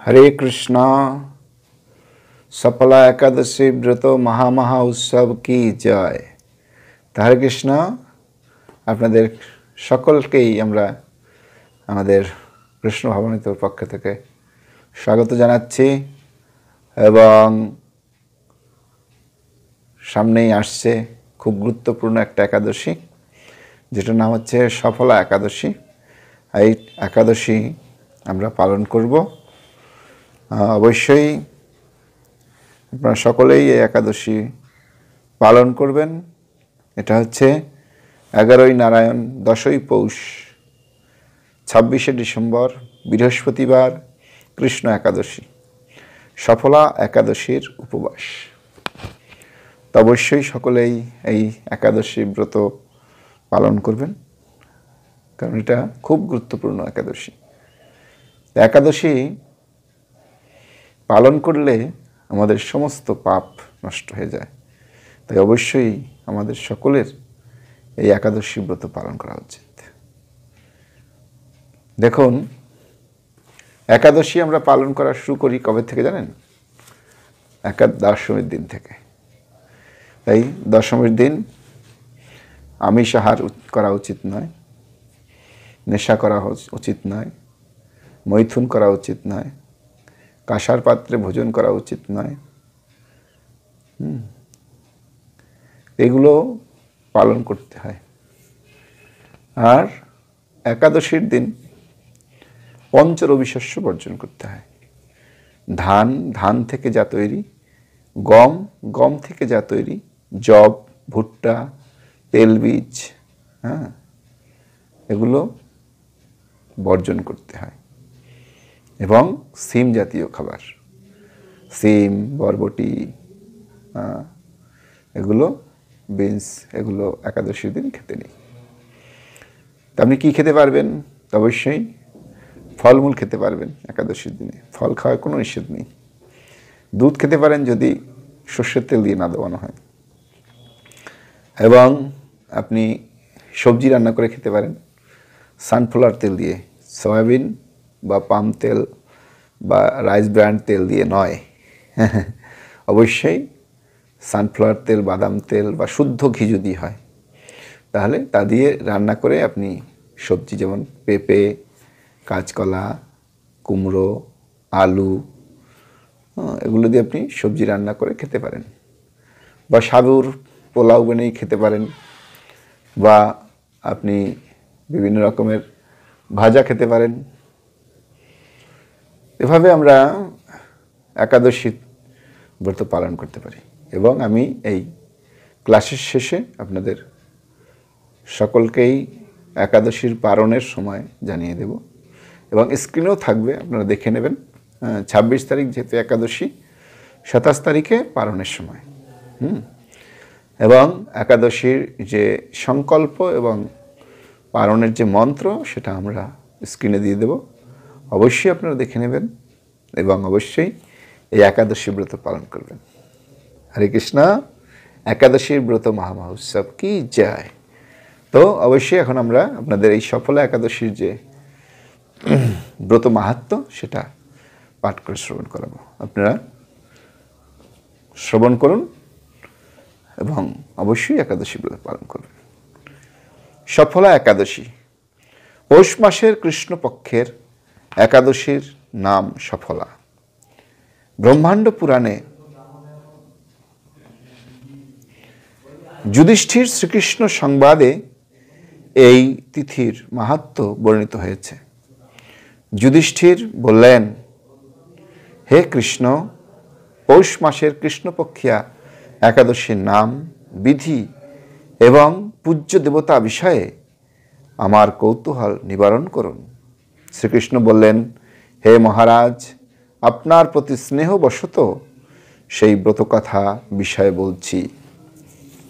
हरे कृष्णा। सफला एकादशी व्रत মহা উৎসব কি জয়। হরে কৃষ্ণ। আপনাদের সকলকেই আমরা আমাদের কৃষ্ণ ভাবনিতর পক্ষ থেকে স্বাগত জানাচ্ছি এবং সামনেই আসছে খুব গুরুত্বপূর্ণ একটা একাদশী, যেটার নাম হচ্ছে সফলা একাদশী। এই একাদশী আমরা পালন করব। অবশ্যই আপনারা সকলেই এই একাদশী পালন করবেন। এটা হচ্ছে 11ই নারায়ণ 10ই পৌষ 26শে ডিসেম্বর বৃহস্পতিবার কৃষ্ণ একাদশী, সফলা একাদশীর উপবাস। তো অবশ্যই সকলেই এই একাদশী ব্রত পালন করবেন, কারণ এটা খুব গুরুত্বপূর্ণ একাদশী। একাদশী পালন করলে আমাদের সমস্ত পাপ নষ্ট হয়ে যায়। তাই অবশ্যই আমাদের সকলের এই একাদশী ব্রত পালন করা উচিত। দেখুন, একাদশী আমরা পালন করা শুরু করি কবে থেকে জানেন? দশমীর দিন থেকে। তাই দশমীর দিন আমিষ আহার করা উচিত নয়, নেশা করা উচিত নয়, মৈথুন করা উচিত নয়, কাঁসার পাত্রে ভোজন করা উচিত নয়। এগুলো পালন করতে হয়। আর একাদশীর দিন পঞ্চরবি শস্য বর্জন করতে হয়। ধান থেকে যা তৈরি, গম থেকে যা তৈরি, জব, ভুট্টা, তেলবীজ, এগুলো বর্জন করতে হয়। এবং সিম জাতীয় খাবার, সিম, বরবটি, এগুলো বিনস, এগুলো একাদশীর দিন খেতে নেই। তা আপনি কী খেতে পারবেন? অবশ্যই ফলমূল খেতে পারবেন একাদশীর দিনে। ফল খাওয়ার কোনো নিষেধ নেই। দুধ খেতে পারেন যদি সর্ষের তেল দিয়ে না দেওয়ানো হয়। এবং আপনি সবজি রান্না করে খেতে পারেন সানফ্লাওয়ার তেল দিয়ে, সয়াবিন বা পাম তেল বা রাইস ব্র্যান্ড তেল দিয়ে নয়। অবশ্যই সানফ্লাওয়ার তেল, বাদাম তেল বা শুদ্ধ ঘি যদি হয়, তাহলে তা দিয়ে রান্না করে আপনি সবজি যেমন পেঁপে, কাঁচকলা, কুমড়ো, আলু, এগুলো দিয়ে আপনি সবজি রান্না করে খেতে পারেন। বা সাবুর পোলাও বানিয়ে খেতে পারেন, বা আপনি বিভিন্ন রকমের ভাজা খেতে পারেন। এভাবে আমরা একাদশী ব্রত পালন করতে পারি। এবং আমি এই ক্লাসের শেষে আপনাদের সকলকেই একাদশীর পালনের সময় জানিয়ে দেব, এবং স্ক্রিনেও থাকবে, আপনারা দেখে নেবেন। 26 তারিখ যেহেতু একাদশী, 27 তারিখে পালনের সময়। এবং একাদশীর যে সংকল্প এবং পালনের যে মন্ত্র, সেটা আমরা স্ক্রিনে দিয়ে দেব। অবশ্যই আপনারা দেখে নেবেন এবং অবশ্যই এই একাদশী ব্রত পালন করবেন। হরে কৃষ্ণ। একাদশীর ব্রত মহা উৎসব কি জয়। তো অবশ্যই এখন আমরা আপনাদের এই সফলা একাদশীর যে ব্রত মাহাত্ম্য, সেটা পাঠ করে শ্রবণ করাবো। আপনারা শ্রবণ করুন এবং অবশ্যই একাদশী ব্রত পালন করবেন। সফলা একাদশী পৌষ মাসের কৃষ্ণপক্ষের একাদশীর নাম সফলা। ব্রহ্মাণ্ড পুরাণে যুধিষ্ঠির শ্রীকৃষ্ণ সংবাদে এই তিথির মাহাত্ম্য বর্ণিত হয়েছে। যুধিষ্ঠির বললেন, হে কৃষ্ণ, পৌষ মাসের কৃষ্ণপক্ষিয়া একাদশীর নাম, বিধি এবং পূজ্য দেবতা বিষয়ে আমার কৌতূহল নিবারণ করুন। শ্রীকৃষ্ণ বললেন, হে মহারাজ, আপনার প্রতি স্নেহবশত সেই ব্রতকথা বিষয়ে বলছি।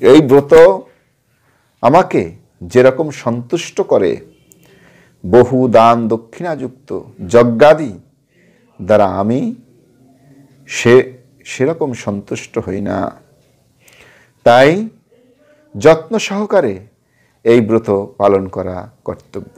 এই ব্রত আমাকে যেরকম সন্তুষ্ট করে, বহু দান দক্ষিণাযুক্ত যজ্ঞাদি দ্বারা আমি সেরকম সন্তুষ্ট হই না। তাই যত্ন সহকারে এই ব্রত পালন করা কর্তব্য।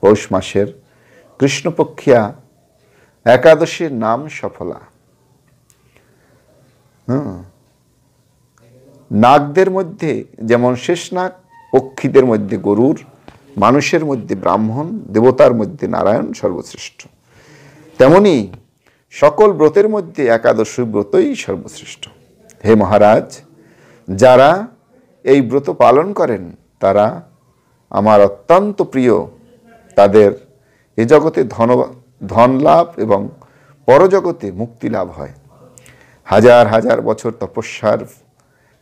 পৌষ মাসের কৃষ্ণপক্ষিয়া একাদশীর নাম সফলা। নাগদের মধ্যে যেমন শেষ নাগ, পক্ষীদের মধ্যে গরুর, মানুষের মধ্যে ব্রাহ্মণ, দেবতার মধ্যে নারায়ণ সর্বশ্রেষ্ঠ, তেমনি সকল ব্রতের মধ্যে একাদশী ব্রতই সর্বশ্রেষ্ঠ। হে মহারাজ, যারা এই ব্রত পালন করেন তারা আমার অত্যন্ত প্রিয়। তাদের এ জগতে ধন লাভ এবং পরজগতে মুক্তি লাভ হয়। হাজার হাজার বছর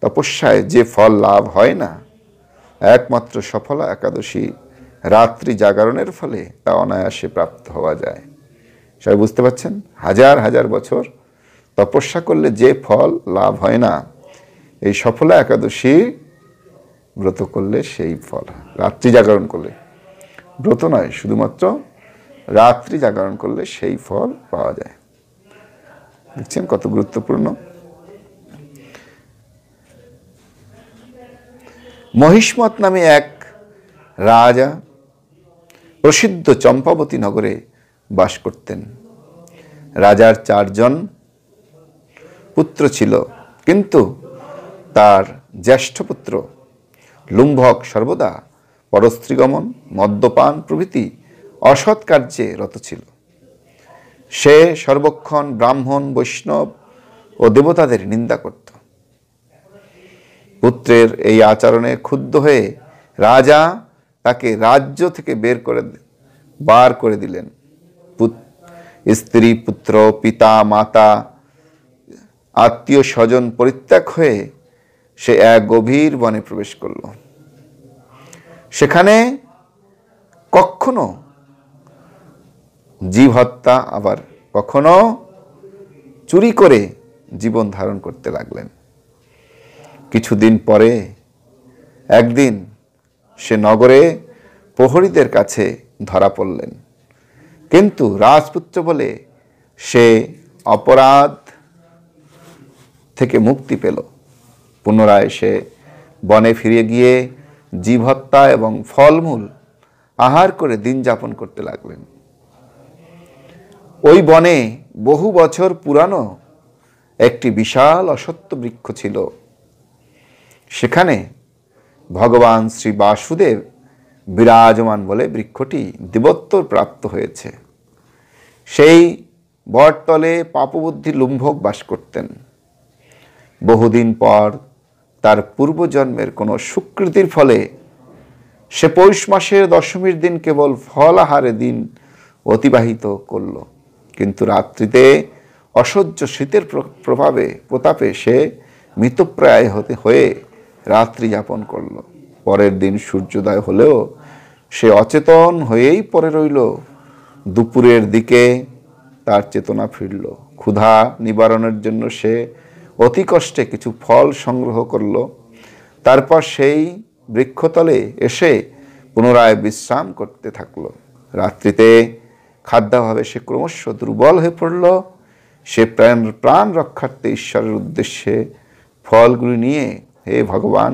তপস্যায় যে ফল লাভ হয় না, একমাত্র সফলা একাদশী রাত্রি জাগরণের ফলে তা অনায়াসে প্রাপ্ত হওয়া যায়। সবাই বুঝতে পারছেন? হাজার হাজার বছর তপস্যা করলে যে ফল লাভ হয় না, এই সফলা একাদশী ব্রত করলে সেই ফল, রাত্রি জাগরণ করলে, ব্রত নয়, শুধুমাত্র রাত্রি জাগরণ করলে সেই ফল পাওয়া যায়। দেখছেন কত গুরুত্বপূর্ণ। মহিষ্মত নামে এক রাজা প্রসিদ্ধ চম্পাবতী নগরে বাস করতেন। রাজার 4 জন পুত্র ছিল, কিন্তু তার জ্যেষ্ঠ পুত্র লুম্ভক সর্বদা পরস্ত্রীগমন, মদ্যপান প্রভৃতি অসৎ কার্যে রত ছিল। সে সর্বক্ষণ ব্রাহ্মণ, বৈষ্ণব ও দেবতাদের নিন্দা করত। পুত্রের এই আচরণে ক্ষুব্ধ হয়ে রাজা তাকে রাজ্য থেকে বার করে দিলেন। স্ত্রী, পুত্র, পিতা, মাতা, আত্মীয় স্বজন পরিত্যাগ হয়ে সে এক গভীর বনে প্রবেশ করল। সেখানে কখনো জীব হত্যা, আবার কখনো চুরি করে জীবন ধারণ করতে লাগলেন। কিছুদিন পরে একদিন সে নগরে প্রহরীদের কাছে ধরা পড়লেন, কিন্তু রাজপুত্র বলে সে অপরাধ থেকে মুক্তি পেল। পুনরায় সে বনে ফিরে গিয়ে জীব হত্যা এবং ফলমূল আহার করে দিন যাপন করতে লাগলেন। ওই বনে বহু বছর পুরানো একটি বিশাল অশ্বত্থ বৃক্ষ ছিল। সেখানে ভগবান শ্রী বাসুদেব বিরাজমান বলে বৃক্ষটি দেবত্ব প্রাপ্ত হয়েছে। সেই বটতলে পাপবুদ্ধি লুম্ভক বাস করতেন। বহুদিন পর তার পূর্বজন্মের কোনো সুকৃতির ফলে সে পৌষ মাসের দশমীর দিন কেবল ফল আহারে দিন অতিবাহিত করল, কিন্তু রাত্রিতে অসহ্য শীতের প্রতাপে সে মৃতপ্রায় হয়ে রাত্রি যাপন করল। পরের দিন সূর্যোদয় হলেও সে অচেতন হয়েই পড়ে রইল। দুপুরের দিকে তার চেতনা ফিরল। ক্ষুধা নিবারণের জন্য সে অতি কষ্টে কিছু ফল সংগ্রহ করল। তারপর সেই বৃক্ষতলে এসে পুনরায় বিশ্রাম করতে থাকল। রাত্রিতে খাদ্যাভাবে সে ক্রমশ দুর্বল হয়ে পড়ল। সে প্রাণ রক্ষার্থে ঈশ্বরের উদ্দেশ্যে ফলগুলি নিয়ে, হে ভগবান,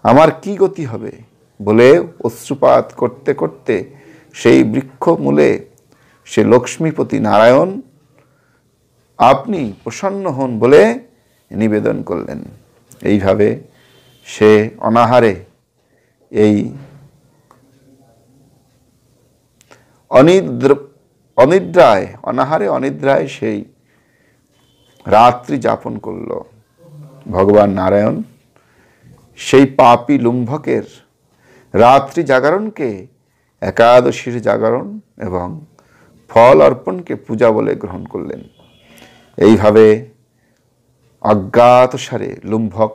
আমার কি গতি হবে বলে অশ্রুপাত করতে করতে সেই বৃক্ষ মূলে সে লক্ষ্মীপতি নারায়ণ আপনি প্রসন্ন হন বলে নিবেদন করলেন। এইভাবে সে অনাহারে এই অনিদ্রায় সেই রাত্রি যাপন করল। ভগবান নারায়ণ সেই পাপী লুম্ভকের রাত্রি জাগরণকে একাদশীর জাগরণ এবং ফল অর্পণকে পূজা বলে গ্রহণ করলেন। এইভাবে অজ্ঞাতসারে লুম্ভক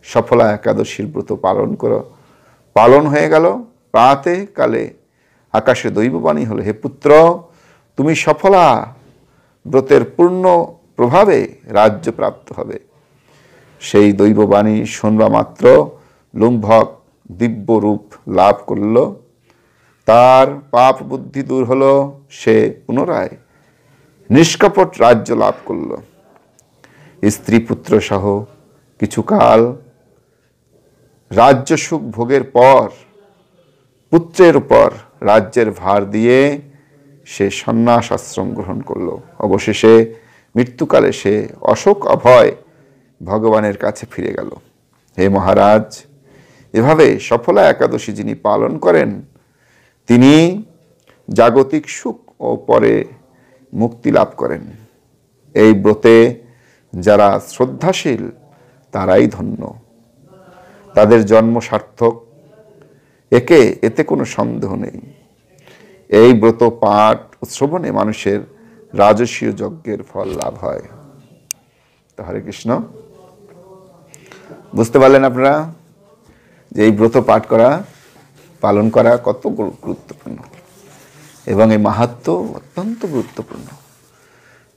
সফলা একাদশীর ব্রত পালন হয়ে গেল। প্রাতে কালে আকাশে দৈববাণী হলো, হে পুত্র, তুমি সফলা ব্রতের পূর্ণ প্রভাবে রাজ্য প্রাপ্ত হবে। সেই দৈববাণী শুনবা মাত্র লুম্ভক দিব্য রূপ লাভ করল। তার পাপ বুদ্ধি দূর হলো। সে পুনরায় নিষ্কপট রাজ্য লাভ করল। স্ত্রী পুত্র সহ কিছুকাল রাজ্য সুখ ভোগের পর পুত্রের উপর রাজ্যের ভার দিয়ে সে সন্ন্যাস আশ্রম গ্রহণ করল। অবশেষে মৃত্যুকালে সে অশোক অভয় ভগবানের কাছে ফিরে গেল। হে মহারাজ, এভাবে সফলা একাদশী যিনি পালন করেন তিনি জাগতিক সুখ ও পরে মুক্তি লাভ করেন। এই ব্রতে যারা শ্রদ্ধাশীল তারাই ধন্য, তাদের জন্ম সার্থক, এতে কোনো সন্দেহ নেই। এই ব্রত পাঠ ও শ্রবণে মানুষের রাজসীয় যজ্ঞের ফল লাভ হয়। তো হরে কৃষ্ণ। বুঝতে পারলেন আপনারা যে এই ব্রত পাঠ করা, পালন করা কত গুরুত্বপূর্ণ এবং এই মাহাত্ম্য অত্যন্ত গুরুত্বপূর্ণ।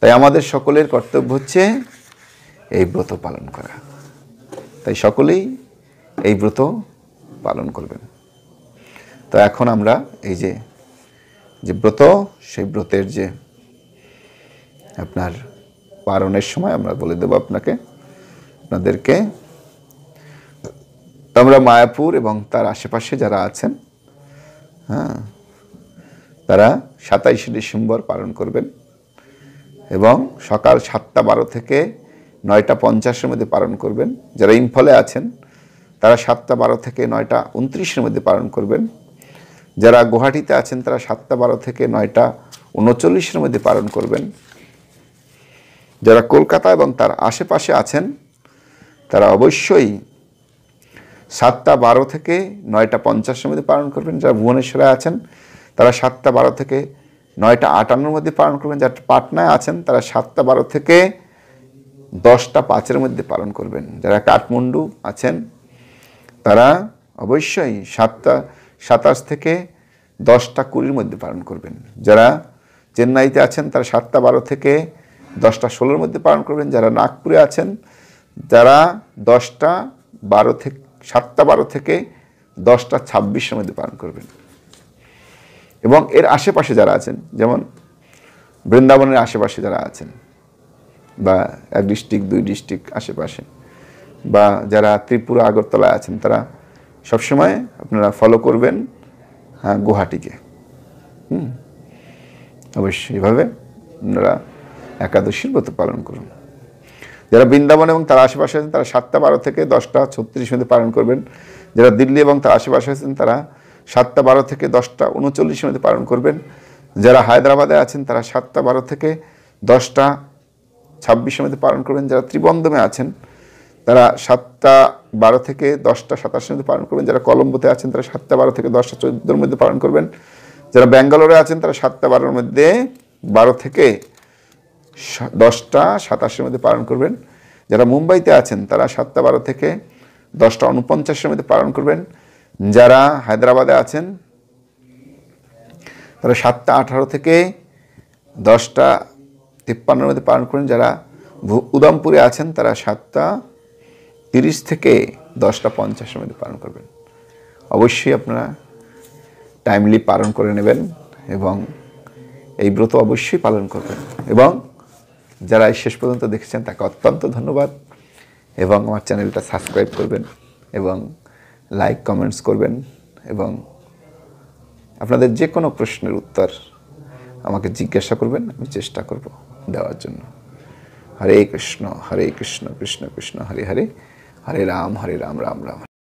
তাই আমাদের সকলের কর্তব্য হচ্ছে এই ব্রত পালন করা। তাই সকলেই এই ব্রত পালন করবেন। তো এখন আমরা এই যে ব্রত, সেই ব্রতের যে আপনার পালনের সময় আমরা বলে দেব আপনাদেরকে। তো আমরা মায়াপুর এবং তার আশেপাশে যারা আছেন, তারা 27শে ডিসেম্বর পালন করবেন এবং সকাল 7টা 12 থেকে 9টা 50-এর মধ্যে পালন করবেন। যারা ইম্ফলে আছেন তারা 7টা 12 থেকে 9টা 29-এর মধ্যে পালন করবেন। যারা গুয়াহাটিতে আছেন তারা 7টা 12 থেকে 9টা 39-এর মধ্যে পালন করবেন। যারা কলকাতা এবং তার আশেপাশে আছেন তারা অবশ্যই 7টা 12 থেকে 9টা 50-এর মধ্যে পালন করবেন। যারা ভুবনেশ্বরে আছেন তারা 7টা 12 থেকে 9টা 58-এর মধ্যে পালন করবেন। যারা পাটনায় আছেন তারা 7টা 12 থেকে 10টা 5-এর মধ্যে পালন করবেন। যারা কাঠমান্ডু আছেন তারা অবশ্যই 7টা 27 থেকে 10টা 20-এর মধ্যে পালন করবেন। যারা চেন্নাইতে আছেন তারা 7টা 12 থেকে 10টা 16-এর মধ্যে পালন করবেন। যারা নাগপুরে আছেন যারা 7টা 12 থেকে 10টা 26-এর মধ্যে পালন করবেন। এবং এর আশেপাশে যারা আছেন, যেমন বৃন্দাবনের আশেপাশে যারা আছেন বা 1 ডিস্ট্রিক্ট 2 ডিস্ট্রিক্ট আশেপাশে, বা যারা ত্রিপুরা আগরতলায় আছেন তারা সবসময় আপনারা ফলো করবেন গুয়াহাটিকে। অবশ্যই এভাবে আপনারা একাদশীর ব্রত পালন করুন। যারা বৃন্দাবন এবং তার আশেপাশে আছেন তারা 7টা 12 থেকে 10টা 36 মধ্যে পালন করবেন। যারা দিল্লি এবং তার আশেপাশে আছেন তারা 7টা 12 থেকে 10টা 39 মধ্যে পালন করবেন। যারা হায়দ্রাবাদে আছেন তারা 7টা 12 থেকে 10টা 26 মধ্যে পালন করবেন। যারা ত্রিবন্দমে আছেন তারা 7টা 12 থেকে 10টা 27 মধ্যে পালন করবেন। যারা কলম্বোতে আছেন তারা 7টা 12 থেকে 10টা 14-এর মধ্যে পালন করবেন। যারা ব্যাঙ্গালোরে আছেন তারা 7টা 12-এর মধ্যে 12 থেকে 10টা 27-এর মধ্যে পালন করবেন। যারা মুম্বাইতে আছেন তারা 7টা 12 থেকে 10টা 49-এর মধ্যে পালন করবেন। যারা হায়দ্রাবাদে আছেন তারা 7টা 18 থেকে 10টা 53-এর মধ্যে পালন করবেন। যারা উদমপুরে আছেন তারা 7টা 30 থেকে 10টা 50-এর মধ্যে পালন করবেন। অবশ্যই আপনারা টাইমলি পালন করে নেবেন এবং এই ব্রত অবশ্যই পালন করবেন। এবং যারা শেষ পর্যন্ত দেখেছেন তাকে অত্যন্ত ধন্যবাদ। এবং আমার চ্যানেলটা সাবস্ক্রাইব করবেন এবং লাইক কমেন্টস করবেন এবং আপনাদের যে কোনো প্রশ্নের উত্তর আমাকে জিজ্ঞাসা করবেন, আমি চেষ্টা করব দেওয়ার জন্য। হরে কৃষ্ণ কৃষ্ণ কৃষ্ণ হরে হরে, হরে রাম রাম রাম।